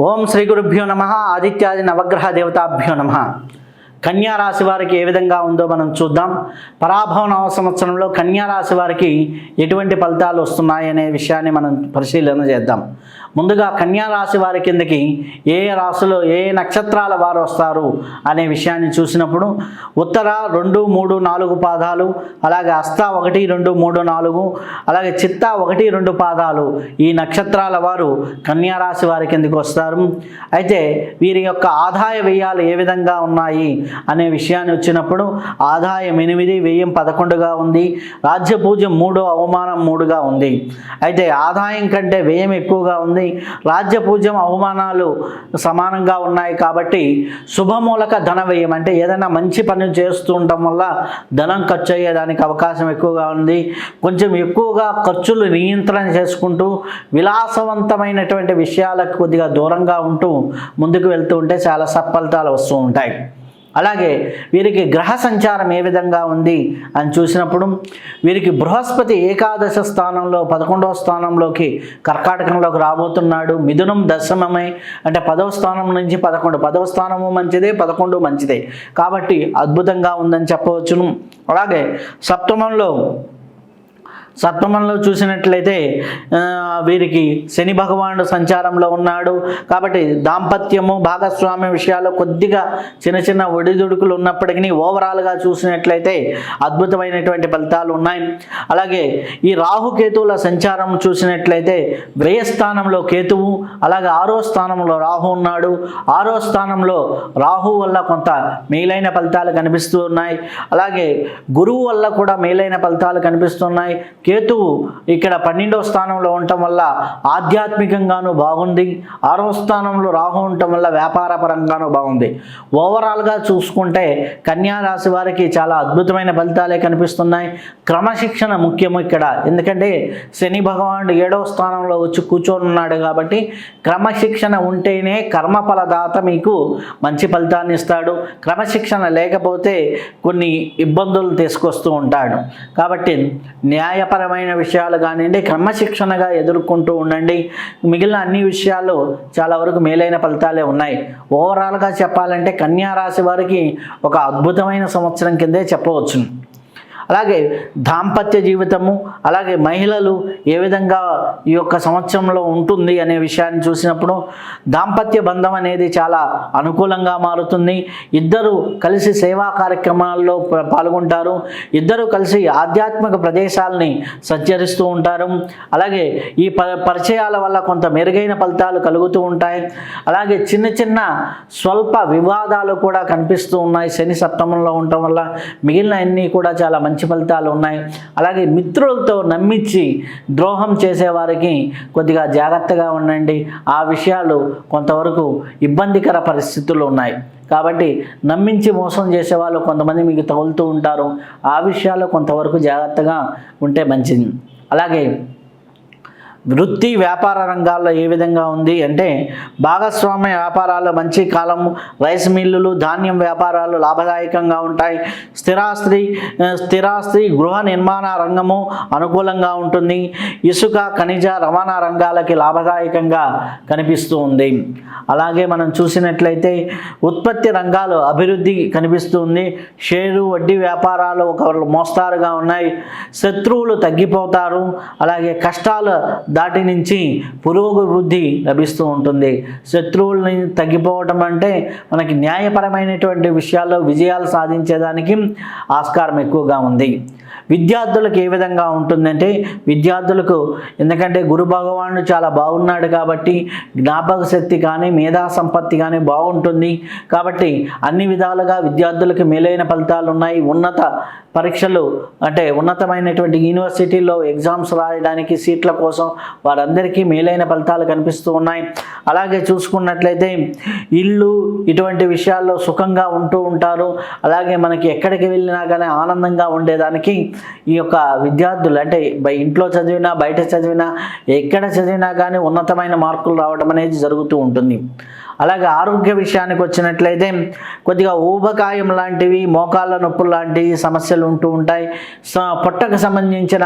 ఓం శ్రీ గురుభ్యో నమ. ఆదిత్యాది నవగ్రహ దేవతాభ్యో నమ. కన్యా రాశి వారికి ఏ విధంగా ఉందో మనం చూద్దాం. పరాభవ నవ సంవత్సరంలో కన్యా రాశి వారికి ఎటువంటి ఫలితాలు వస్తున్నాయి అనే విషయాన్ని మనం పరిశీలన చేద్దాం. ముందుగా కన్యా రాశి వారి కిందకి ఏ రాశులు ఏ నక్షత్రాల వారు వస్తారు అనే విషయాన్ని చూసినప్పుడు ఉత్తర 2, 3, 4 పాదాలు, అలాగే హస్త 1, 2, 3, 4, అలాగే చిత్త 1, 2 పాదాలు ఈ నక్షత్రాల వారు కన్యా రాశి వారి కిందకి వస్తారు. అయితే వీరి యొక్క ఆదాయ వ్యయాలు ఏ విధంగా ఉన్నాయి అనే విషయాన్ని వచ్చినప్పుడు ఆదాయం 8, వ్యయం 11గా ఉంది. రాజ్య పూజ్యం 3, అవమానం 3గా ఉంది. అయితే ఆదాయం కంటే వ్యయం ఎక్కువగా ఉంది. రాజ్య పూజ్యం అవమానాలు సమానంగా ఉన్నాయి కాబట్టి శుభమూలక ధన వ్యయం అంటే ఏదైనా మంచి పని చేస్తూ ఉండటం వల్ల ధనం ఖర్చు అయ్యేదానికి అవకాశం ఎక్కువగా ఉంది. కొంచెం ఎక్కువగా ఖర్చులు నియంత్రణ చేసుకుంటూ విలాసవంతమైనటువంటి విషయాలకు కొద్దిగా దూరంగా ఉంటూ ముందుకు వెళ్తూ ఉంటే చాలా సత్ఫలితాలు వస్తూ ఉంటాయి. అలాగే వీరికి గ్రహ సంచారం ఏ విధంగా ఉంది అని చూసినప్పుడు వీరికి బృహస్పతి ఏకాదశ స్థానంలో 11వ స్థానంలోకి కర్కాటకంలోకి రాబోతున్నాడు. మిథునం దశమమై అంటే 10వ స్థానం నుంచి 11, 10వ స్థానము మంచిదే, 11 మంచిదే కాబట్టి అద్భుతంగా ఉందని చెప్పవచ్చును. అలాగే సప్తమంలో చూసినట్లయితే వీరికి శని భగవానుడు సంచారంలో ఉన్నాడు కాబట్టి దాంపత్యము భాగస్వామ్య విషయాల్లో కొద్దిగా చిన్న ఒడిదుడుకులు ఉన్నప్పటికీ ఓవరాల్గా చూసినట్లయితే అద్భుతమైనటువంటి ఫలితాలు ఉన్నాయి. అలాగే ఈ రాహుకేతువుల సంచారం చూసినట్లయితే వ్యయస్థానంలో కేతువు, అలాగే 6వ స్థానంలో రాహు ఉన్నాడు. 6వ స్థానంలో రాహు వల్ల కొంత మేలైన ఫలితాలు కనిపిస్తూ ఉన్నాయి. అలాగే గురువు వల్ల కూడా మేలైన ఫలితాలు కనిపిస్తున్నాయి. కేతువు ఇక్కడ 12వ స్థానంలో ఉండటం వల్ల ఆధ్యాత్మికంగానూ బాగుంది. 6వ స్థానంలో రాహు ఉండటం వల్ల వ్యాపార పరంగానూ బాగుంది. ఓవరాల్గా చూసుకుంటే కన్యా రాశి వారికి చాలా అద్భుతమైన ఫలితాలే కనిపిస్తున్నాయి. క్రమశిక్షణ ముఖ్యము ఇక్కడ, ఎందుకంటే శని భగవానుడు 7వ స్థానంలో వచ్చి కూర్చొని ఉన్నాడు కాబట్టి క్రమశిక్షణ ఉంటేనే కర్మఫలదాత మీకు మంచి ఫలితాన్ని ఇస్తాడు. క్రమశిక్షణ లేకపోతే కొన్ని ఇబ్బందులు తీసుకొస్తూ ఉంటాడు. కాబట్టి న్యాయపరమైన విషయాలు కానివ్వండి, క్రమశిక్షణగా ఎదుర్కొంటూ ఉండండి. మిగిలిన అన్ని విషయాలు చాలా వరకు మేలైన ఫలితాలే ఉన్నాయి. ఓవరాల్గా చెప్పాలంటే కన్యా రాశి వారికి ఒక అద్భుతమైన సంవత్సరం కిందే చెప్పవచ్చు. అలాగే దాంపత్య జీవితము, అలాగే మహిళలు ఏ విధంగా ఈ యొక్క సంవత్సరంలో ఉంటుంది అనే విషయాన్ని చూసినప్పుడు దాంపత్య బంధం అనేది చాలా అనుకూలంగా మారుతుంది. ఇద్దరు కలిసి సేవా కార్యక్రమాల్లో పాల్గొంటారు. ఇద్దరు కలిసి ఆధ్యాత్మిక ప్రదేశాలని సంచరిస్తూ ఉంటారు. అలాగే ఈ పరిచయాల వల్ల కొంత మెరుగైన ఫలితాలు కలుగుతూ ఉంటాయి. అలాగే చిన్న స్వల్ప వివాదాలు కూడా కనిపిస్తూ ఉన్నాయి. శని సప్తమంలో ఉండటం వల్ల మిగిలిన అన్నీ కూడా చాలా మంచి ఫలితాలు ఉన్నాయి. అలాగే మిత్రులతో నమ్మించి ద్రోహం చేసేవారికి కొద్దిగా జాగ్రత్తగా ఉండండి. ఆ విషయాలు కొంతవరకు ఇబ్బందికర పరిస్థితులు ఉన్నాయి కాబట్టి నమ్మించి మోసం చేసేవాళ్ళు కొంతమంది మీకు తగులుతూ ఉంటారు. ఆ విషయాల్లో కొంతవరకు జాగ్రత్తగా ఉంటే మంచిది. అలాగే వృత్తి వ్యాపార రంగాల్లో ఏ విధంగా ఉంది అంటే భాగస్వామ్య వ్యాపారాలు మంచి కాలము, రైస్ మిల్లులు, ధాన్యం వ్యాపారాలు లాభదాయకంగా ఉంటాయి. స్థిరాస్తి గృహ నిర్మాణ రంగము అనుకూలంగా ఉంటుంది. ఇసుక ఖనిజ రవాణా రంగాలకి లాభదాయకంగా కనిపిస్తూ ఉంది. అలాగే మనం చూసినట్లయితే ఉత్పత్తి రంగాలు అభివృద్ధి కనిపిస్తుంది. షేరు వడ్డీ వ్యాపారాలు ఒక మోస్తారుగా ఉన్నాయి. శత్రువులు తగ్గిపోతారు. అలాగే కష్టాలు దాటి నుంచి పురోభివృద్ధి లభిస్తూ ఉంటుంది. శత్రువులని తగ్గిపోవటం అంటే మనకి న్యాయపరమైనటువంటి విషయాల్లో విజయాలు సాధించేదానికి ఆస్కారం ఎక్కువగా ఉంది. విద్యార్థులకు ఏ విధంగా ఉంటుందంటే విద్యార్థులకు ఎందుకంటే గురు భగవానుడు చాలా బాగున్నాడు కాబట్టి జ్ఞాపక శక్తి కానీ మేధా సంపత్తి కానీ బాగుంటుంది. కాబట్టి అన్ని విధాలుగా విద్యార్థులకు మేలైన ఫలితాలు ఉన్నాయి. ఉన్నత పరీక్షలు అంటే ఉన్నతమైనటువంటి యూనివర్సిటీల్లో ఎగ్జామ్స్ రాయడానికి సీట్ల కోసం వారందరికీ మేలైన ఫలితాలు కనిపిస్తూ ఉన్నాయి. అలాగే చూసుకున్నట్లయితే ఇల్లు ఇటువంటి విషయాల్లో సుఖంగా ఉంటూ ఉంటారు. అలాగే మనకి ఎక్కడికి వెళ్ళినా కానీ ఆనందంగా ఉండేదానికి ఈ యొక్క విద్యార్థులు అంటే ఇంట్లో చదివినా బయట చదివినా ఎక్కడ చదివినా కానీ ఉన్నతమైన మార్కులు రావడం అనేది జరుగుతూ ఉంటుంది. అలాగే ఆరోగ్య విషయానికి వచ్చినట్లయితే కొద్దిగా ఊబకాయం లాంటివి, మోకాళ్ళ నొప్పులు లాంటివి సమస్యలు ఉంటూ ఉంటాయి. పొట్టకు సంబంధించిన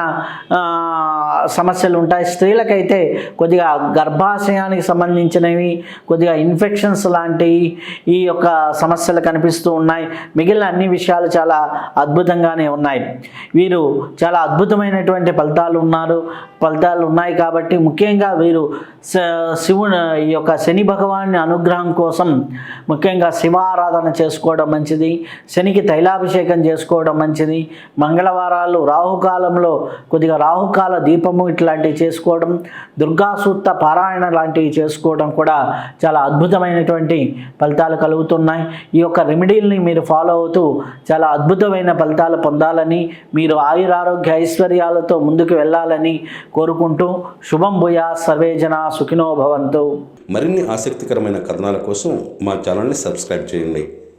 సమస్యలు ఉంటాయి. స్త్రీలకైతే కొద్దిగా గర్భాశయానికి సంబంధించినవి, కొద్దిగా ఇన్ఫెక్షన్స్ లాంటివి ఈ యొక్క సమస్యలు కనిపిస్తూ ఉన్నాయి. మిగిలిన అన్ని విషయాలు చాలా అద్భుతంగానే ఉన్నాయి. వీరు చాలా అద్భుతమైనటువంటి ఫలితాలు ఉన్నాయి కాబట్టి ముఖ్యంగా వీరు శివుని ఈ యొక్క శని భగవాన్ని అనుగ్రహం కోసం ముఖ్యంగా శివారాధన చేసుకోవడం మంచిది. శనికి తైలాభిషేకం చేసుకోవడం మంచిది. మంగళవారాలు రాహుకాలంలో కొద్దిగా రాహుకాల దీపము ఇట్లాంటివి చేసుకోవడం, దుర్గా సూక్త పారాయణ లాంటివి చేసుకోవడం కూడా చాలా అద్భుతమైనటువంటి ఫలితాలు కలుగుతున్నాయి. ఈ యొక్క రెమెడీల్ని మీరు ఫాలో అవుతూ చాలా అద్భుతమైన ఫలితాలు పొందాలని, మీరు ఆయురారోగ్య ఐశ్వర్యాలతో ముందుకు వెళ్ళాలని కోరుకుంటూ శుభం భూయా, సర్వే జనా సుఖినో భవంతు. మరిన్ని ఆసక్తికరమైన కథనాల కోసం మా ఛానల్ని సబ్స్క్రైబ్ చేయండి.